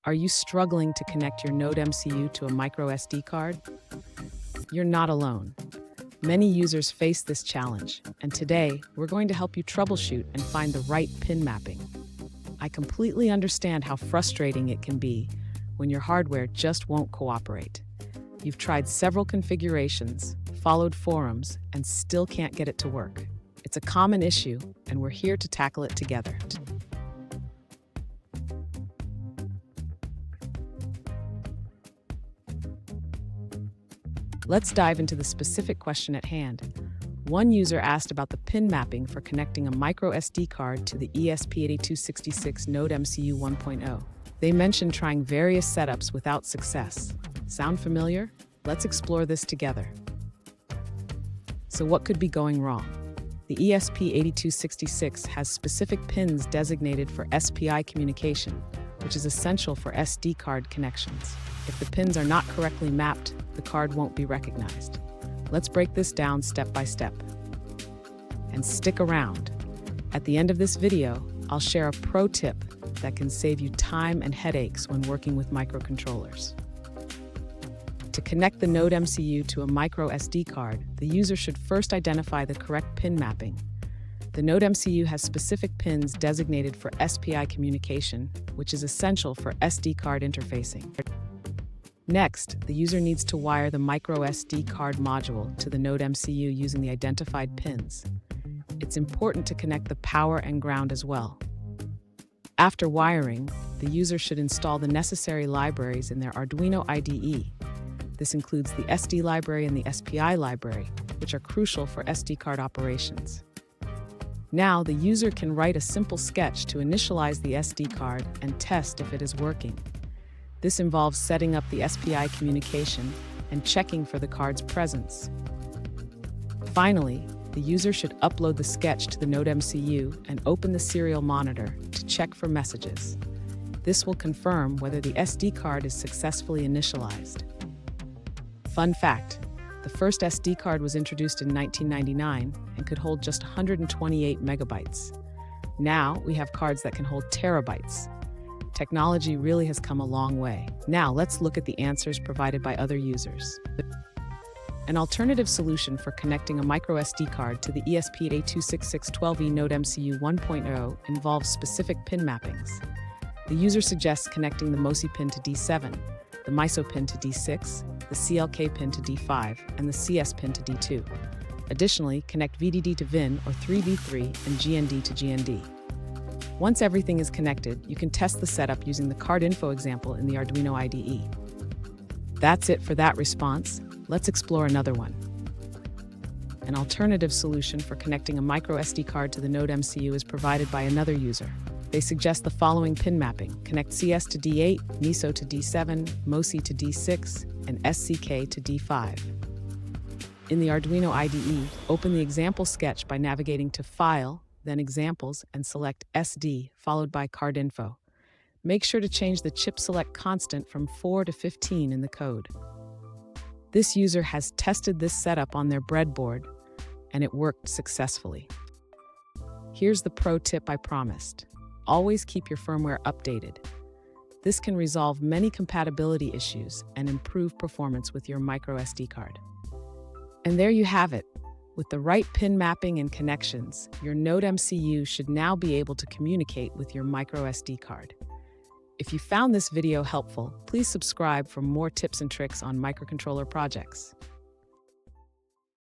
Are you struggling to connect your NodeMCU to a micro SD card? You're not alone. Many users face this challenge, and today we're going to help you troubleshoot and find the right pin mapping. I completely understand how frustrating it can be when your hardware just won't cooperate. You've tried several configurations, followed forums, and still can't get it to work. It's a common issue, and we're here to tackle it together. Let's dive into the specific question at hand. One user asked about the pin mapping for connecting a micro SD card to the ESP8266 NodeMCU 1.0. They mentioned trying various setups without success. Sound familiar? Let's explore this together. So what could be going wrong? The ESP8266 has specific pins designated for SPI communication, which is essential for SD card connections. If the pins are not correctly mapped, the card won't be recognized. Let's break this down step by step. And stick around. At the end of this video, I'll share a pro tip that can save you time and headaches when working with microcontrollers. To connect the NodeMCU to a micro SD card, the user should first identify the correct pin mapping. The NodeMCU has specific pins designated for SPI communication, which is essential for SD card interfacing. Next, the user needs to wire the micro SD card module to the NodeMCU using the identified pins. It's important to connect the power and ground as well. After wiring, the user should install the necessary libraries in their Arduino IDE. This includes the SD library and the SPI library, which are crucial for SD card operations. Now, the user can write a simple sketch to initialize the SD card and test if it is working. This involves setting up the SPI communication and checking for the card's presence. Finally, the user should upload the sketch to the NodeMCU and open the serial monitor to check for messages. This will confirm whether the SD card is successfully initialized. Fun fact, the first SD card was introduced in 1999 and could hold just 128 megabytes. Now we have cards that can hold terabytes. Technology really has come a long way. Now let's look at the answers provided by other users. An alternative solution for connecting a micro SD card to the ESP8266 12E NodeMCU 1.0 involves specific pin mappings. The user suggests connecting the MOSI pin to D7, the MISO pin to D6, the CLK pin to D5, and the CS pin to D2. Additionally, connect VDD to VIN or 3V3 and GND to GND. Once everything is connected, you can test the setup using the card info example in the Arduino IDE. That's it for that response. Let's explore another one. An alternative solution for connecting a micro SD card to the NodeMCU is provided by another user. They suggest the following pin mapping: connect CS to D8, MISO to D7, MOSI to D6, and SCK to D5. In the Arduino IDE, open the example sketch by navigating to File, then Examples, and select SD, followed by Card Info. Make sure to change the chip select constant from 4 to 15 in the code. This user has tested this setup on their breadboard, and it worked successfully. Here's the pro tip I promised. Always keep your firmware updated. This can resolve many compatibility issues and improve performance with your micro SD card. And there you have it. With the right pin mapping and connections, your NodeMCU should now be able to communicate with your micro SD card. If you found this video helpful, please subscribe for more tips and tricks on microcontroller projects.